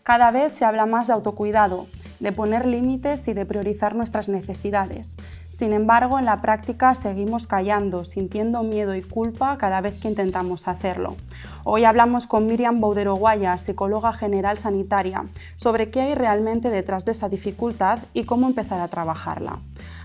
Cada vez se habla más de autocuidado, de poner límites y de priorizar nuestras necesidades. Sin embargo, en la práctica seguimos callando, sintiendo miedo y culpa cada vez que intentamos hacerlo. Hoy hablamos con Míriam Boudero-Guaya, psicóloga general sanitaria, sobre qué hay realmente detrás de esa dificultad y cómo empezar a trabajarla.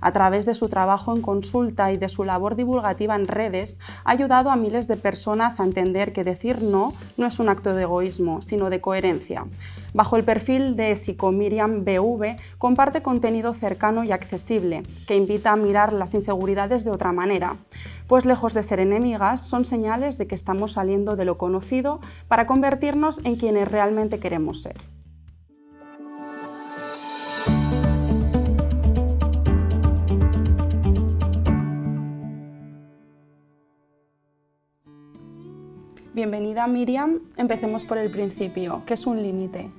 A través de su trabajo en consulta y de su labor divulgativa en redes, ha ayudado a miles de personas a entender que decir no es un acto de egoísmo, sino de coherencia. Bajo el perfil de Psicomiriam BV, comparte contenido cercano y accesible, que invita a mirar las inseguridades de otra manera, pues lejos de ser enemigas, son señales de que estamos saliendo de lo conocido para convertirnos en quienes realmente queremos ser. Bienvenida, Míriam. Empecemos por el principio. ¿Qué es un límite?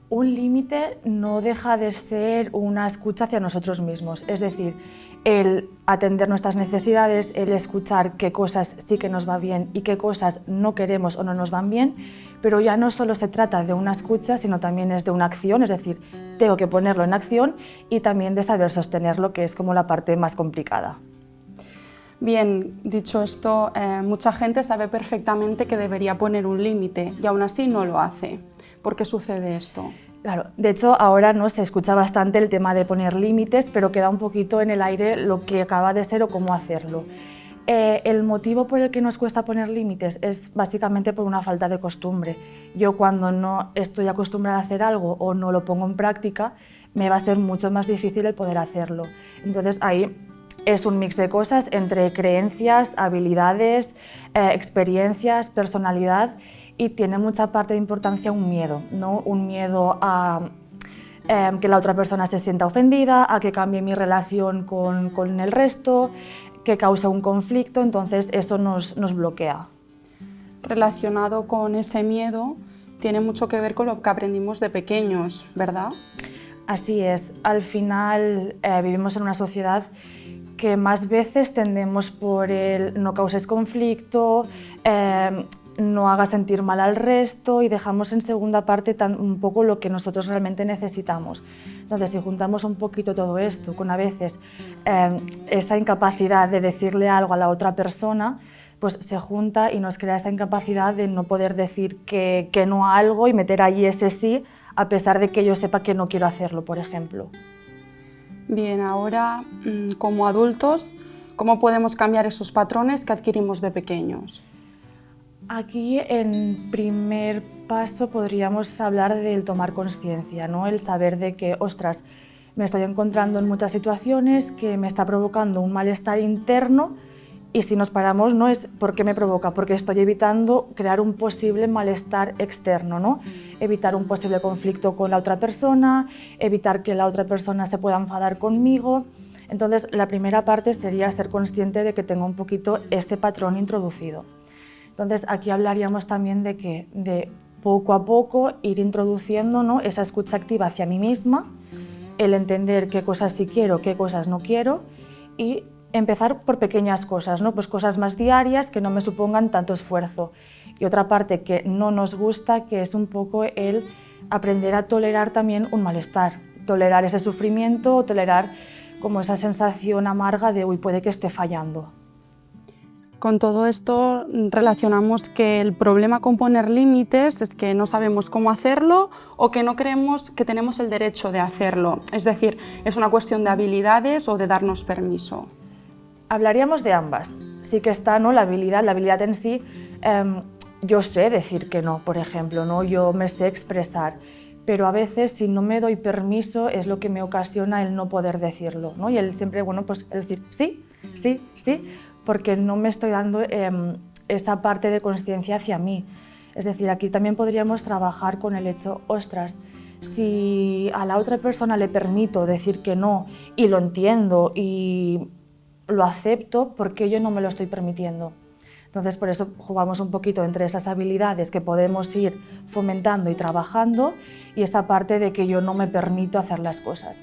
Un límite no deja de ser una escucha hacia nosotros mismos, es decir, el atender nuestras necesidades, el escuchar qué cosas sí que nos va bien y qué cosas no queremos o no nos van bien, pero ya no solo se trata de una escucha, sino también es de una acción, es decir, tengo que ponerlo en acción y también de saber sostenerlo, que es como la parte más complicada. Bien, dicho esto, mucha gente sabe perfectamente que debería poner un límite y aún así no lo hace. ¿Por qué sucede esto? Claro, de hecho ahora no se escucha bastante el tema de poner límites, pero queda un poquito en el aire lo que acaba de ser o cómo hacerlo. El motivo por el que nos cuesta poner límites es básicamente por una falta de costumbre. Yo cuando no estoy acostumbrada a hacer algo o no lo pongo en práctica, me va a ser mucho más difícil el poder hacerlo. Entonces ahí es un mix de cosas entre creencias, habilidades, experiencias, personalidad, y tiene mucha parte de importancia un miedo, ¿no? Un miedo a que la otra persona se sienta ofendida, a que cambie mi relación con el resto, que cause un conflicto, entonces eso nos bloquea. Relacionado con ese miedo, tiene mucho que ver con lo que aprendimos de pequeños, ¿verdad? Así es, al final vivimos en una sociedad que más veces tendemos por el no causes conflicto, no hagas sentir mal al resto y dejamos en segunda parte un poco lo que nosotros realmente necesitamos. Entonces, si juntamos un poquito todo esto con a veces esa incapacidad de decirle algo a la otra persona, pues se junta y nos crea esa incapacidad de no poder decir que no a algo y meter allí ese sí, a pesar de que yo sepa que no quiero hacerlo, por ejemplo. Bien, ahora, como adultos, ¿cómo podemos cambiar esos patrones que adquirimos de pequeños? Aquí, en primer paso, podríamos hablar del tomar conciencia, ¿no? El saber de que, ostras, me estoy encontrando en muchas situaciones que me está provocando un malestar interno y si nos paramos no es por qué me provoca, porque estoy evitando crear un posible malestar externo, ¿no? Evitar un posible conflicto con la otra persona, evitar que la otra persona se pueda enfadar conmigo. Entonces, la primera parte sería ser consciente de que tengo un poquito este patrón introducido. Entonces, aquí hablaríamos también de que de poco a poco ir introduciendo, ¿no?, esa escucha activa hacia mí misma, el entender qué cosas sí quiero, qué cosas no quiero y empezar por pequeñas cosas, ¿no? Pues cosas más diarias que no me supongan tanto esfuerzo. Y otra parte que no nos gusta, que es un poco el aprender a tolerar también un malestar, tolerar ese sufrimiento o tolerar como esa sensación amarga de uy, puede que esté fallando. Con todo esto relacionamos que el problema con poner límites es que no sabemos cómo hacerlo o que no creemos que tenemos el derecho de hacerlo. Es decir, es una cuestión de habilidades o de darnos permiso. Hablaríamos de ambas. Sí que está, ¿no?, la habilidad en sí. Yo sé decir que no, por ejemplo, ¿no? Yo me sé expresar, pero a veces si no me doy permiso es lo que me ocasiona el no poder decirlo, ¿no? Y el siempre, bueno, pues el decir sí, sí, sí, porque no me estoy dando esa parte de conciencia hacia mí. Es decir, aquí también podríamos trabajar con el hecho, ostras, si a la otra persona le permito decir que no y lo entiendo y lo acepto, ¿por qué yo no me lo estoy permitiendo? Entonces, por eso jugamos un poquito entre esas habilidades que podemos ir fomentando y trabajando y esa parte de que yo no me permito hacer las cosas.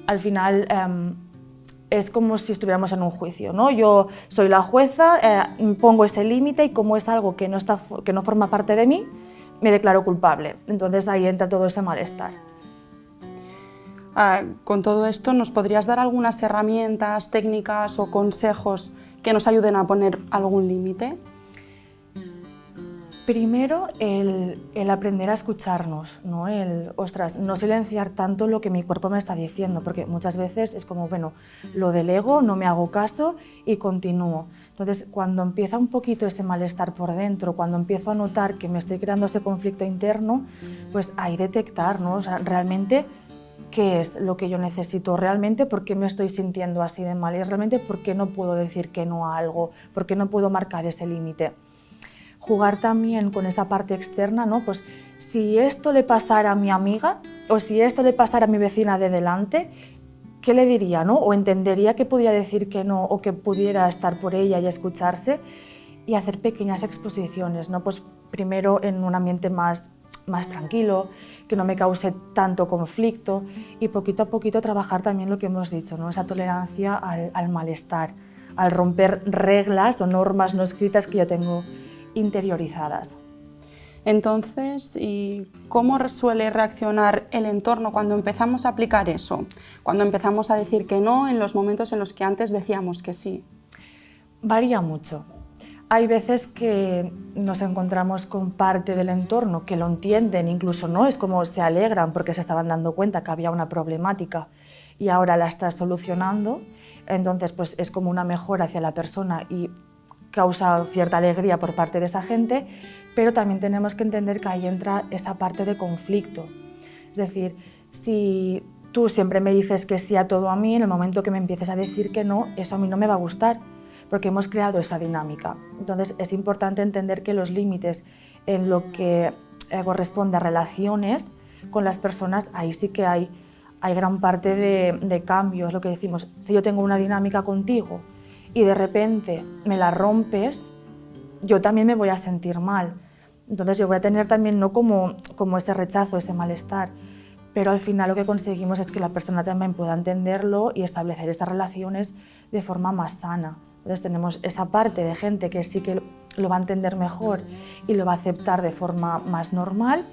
Al final, es como si estuviéramos en un juicio, ¿no? Yo soy la jueza, pongo ese límite y como es algo que no forma parte de mí, me declaro culpable. Entonces ahí entra todo ese malestar. Con todo esto, ¿nos podrías dar algunas herramientas, técnicas o consejos que nos ayuden a poner algún límite? Primero, el aprender a escucharnos, ¿no? No silenciar tanto lo que mi cuerpo me está diciendo, porque muchas veces es como, bueno, lo delego, no me hago caso y continúo. Entonces, cuando empieza un poquito ese malestar por dentro, cuando empiezo a notar que me estoy creando ese conflicto interno, pues ahí detectar, ¿no? O sea, realmente, ¿qué es lo que yo necesito? ¿Realmente por qué me estoy sintiendo así de mal? Y realmente, ¿por qué no puedo decir que no a algo? ¿Por qué no puedo marcar ese límite? Jugar también con esa parte externa, ¿no? Pues si esto le pasara a mi amiga o si esto le pasara a mi vecina de delante, ¿qué le diría, no? O entendería que podía decir que no o que pudiera estar por ella y escucharse, y hacer pequeñas exposiciones, ¿no? Pues primero en un ambiente más tranquilo, que no me cause tanto conflicto, y poquito a poquito trabajar también lo que hemos dicho, ¿no? Esa tolerancia al malestar, al romper reglas o normas no escritas que yo tengo interiorizadas. Entonces, ¿y cómo suele reaccionar el entorno cuando empezamos a aplicar eso? Cuando empezamos a decir que no en los momentos en los que antes decíamos que sí. Varía mucho. Hay veces que nos encontramos con parte del entorno que lo entienden, incluso no, es como se alegran porque se estaban dando cuenta que había una problemática y ahora la estás solucionando, entonces pues es como una mejora hacia la persona y causa cierta alegría por parte de esa gente, pero también tenemos que entender que ahí entra esa parte de conflicto. Es decir, si tú siempre me dices que sí a todo a mí, en el momento que me empieces a decir que no, eso a mí no me va a gustar, porque hemos creado esa dinámica. Entonces es importante entender que los límites en lo que corresponde a relaciones con las personas, ahí sí que hay gran parte de cambio. Es lo que decimos, si yo tengo una dinámica contigo y de repente me la rompes, yo también me voy a sentir mal. Entonces yo voy a tener también no como ese rechazo, ese malestar, pero al final lo que conseguimos es que la persona también pueda entenderlo y establecer estas relaciones de forma más sana. Entonces tenemos esa parte de gente que sí que lo va a entender mejor y lo va a aceptar de forma más normal,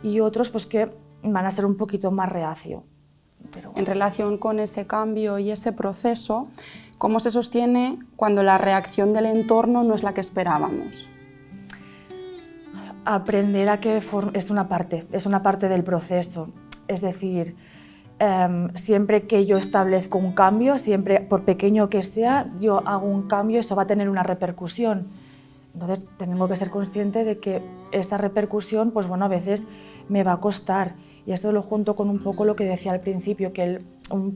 y otros pues que van a ser un poquito más reacio. Pero bueno. En relación con ese cambio y ese proceso, ¿cómo se sostiene cuando la reacción del entorno no es la que esperábamos? Aprender a que es una parte del proceso. Es decir, siempre que yo establezco un cambio, siempre, por pequeño que sea, yo hago un cambio, eso va a tener una repercusión. Entonces, tengo que ser consciente de que esa repercusión, pues bueno, a veces me va a costar. Y esto lo junto con un poco lo que decía al principio, que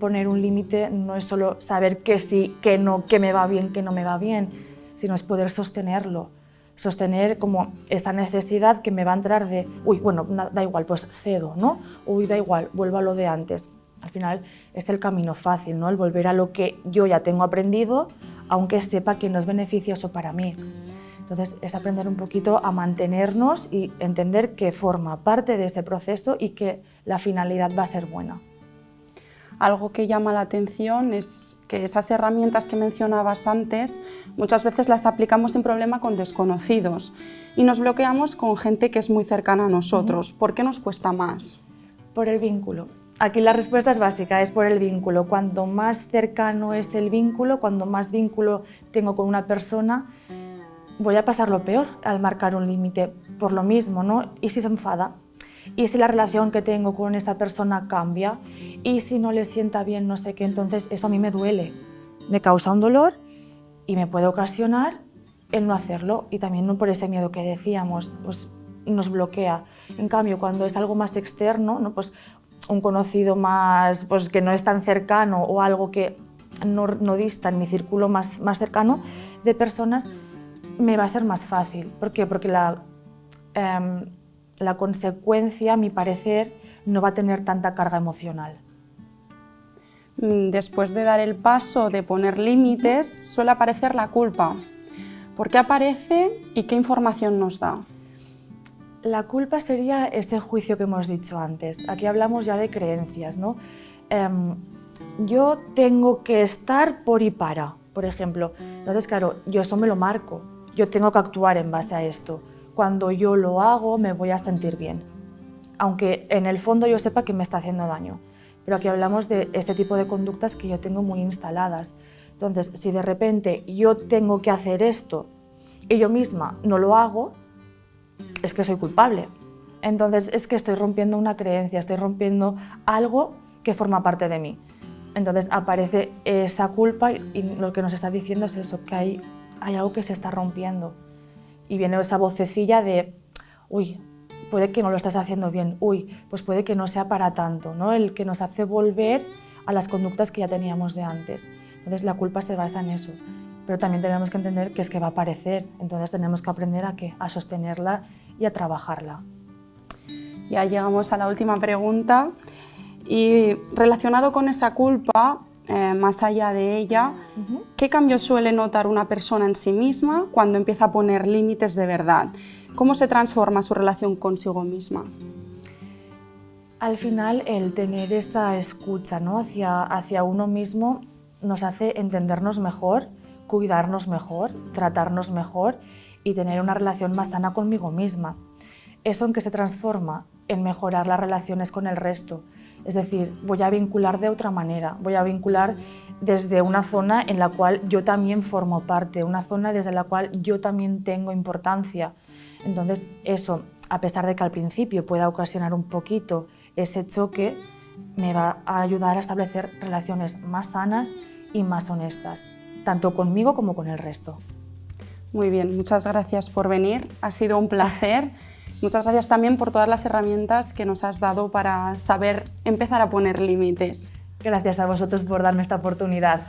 poner un límite no es solo saber que sí, que no, que me va bien, que no me va bien, sino es poder sostenerlo. Sostener como esta necesidad que me va a entrar de, uy, bueno, da igual, pues cedo, ¿no? Uy, da igual, vuelvo a lo de antes. Al final es el camino fácil, ¿no? El volver a lo que yo ya tengo aprendido, aunque sepa que no es beneficioso para mí. Entonces es aprender un poquito a mantenernos y entender que forma parte de ese proceso y que la finalidad va a ser buena. Algo que llama la atención es que esas herramientas que mencionabas antes muchas veces las aplicamos sin problema con desconocidos y nos bloqueamos con gente que es muy cercana a nosotros. ¿Por qué nos cuesta más? Por el vínculo. Aquí la respuesta es básica, es por el vínculo. Cuanto más cercano es el vínculo, cuanto más vínculo tengo con una persona, voy a pasar lo peor al marcar un límite por lo mismo, ¿no? ¿Y si se enfada? ¿Y si la relación que tengo con esa persona cambia? ¿Y si no le sienta bien no sé qué? Entonces eso a mí me duele, me causa un dolor y me puede ocasionar el no hacerlo, y también no por ese miedo que decíamos, pues nos bloquea. En cambio, cuando es algo más externo, ¿no? Pues un conocido más, pues que no es tan cercano, o algo que no dista en mi círculo más cercano de personas, me va a ser más fácil. ¿Por qué? Porque la consecuencia, a mi parecer, no va a tener tanta carga emocional. Después de dar el paso de poner límites, suele aparecer la culpa. ¿Por qué aparece y qué información nos da? La culpa sería ese juicio que hemos dicho antes. Aquí hablamos ya de creencias, ¿no? Yo tengo que estar por y para, por ejemplo. Entonces, claro, yo eso me lo marco. Yo tengo que actuar en base a esto. cuando yo lo hago me voy a sentir bien, aunque en el fondo yo sepa que me está haciendo daño. Pero aquí hablamos de ese tipo de conductas que yo tengo muy instaladas. Entonces, si de repente yo tengo que hacer esto y yo misma no lo hago, es que soy culpable. Entonces, es que estoy rompiendo una creencia, estoy rompiendo algo que forma parte de mí. Entonces, aparece esa culpa y lo que nos está diciendo es eso, que hay algo que se está rompiendo. Y viene esa vocecilla de, uy, puede que no lo estás haciendo bien, uy, pues puede que no sea para tanto, ¿no? El que nos hace volver a las conductas que ya teníamos de antes. Entonces la culpa se basa en eso, pero también tenemos que entender que es que va a aparecer, entonces tenemos que aprender a sostenerla y a trabajarla. Ya llegamos a la última pregunta y relacionado con esa culpa, más allá de ella, ¿qué cambios suele notar una persona en sí misma cuando empieza a poner límites de verdad? ¿Cómo se transforma su relación consigo misma? Al final, el tener esa escucha, ¿no? hacia uno mismo nos hace entendernos mejor, cuidarnos mejor, tratarnos mejor y tener una relación más sana conmigo misma. ¿Eso en qué se transforma? En mejorar las relaciones con el resto. Es decir, voy a vincular de otra manera, voy a vincular desde una zona en la cual yo también formo parte, una zona desde la cual yo también tengo importancia. Entonces, eso, a pesar de que al principio pueda ocasionar un poquito ese choque, me va a ayudar a establecer relaciones más sanas y más honestas, tanto conmigo como con el resto. Muy bien, muchas gracias por venir, ha sido un placer. Muchas gracias también por todas las herramientas que nos has dado para saber empezar a poner límites. Gracias a vosotros por darme esta oportunidad.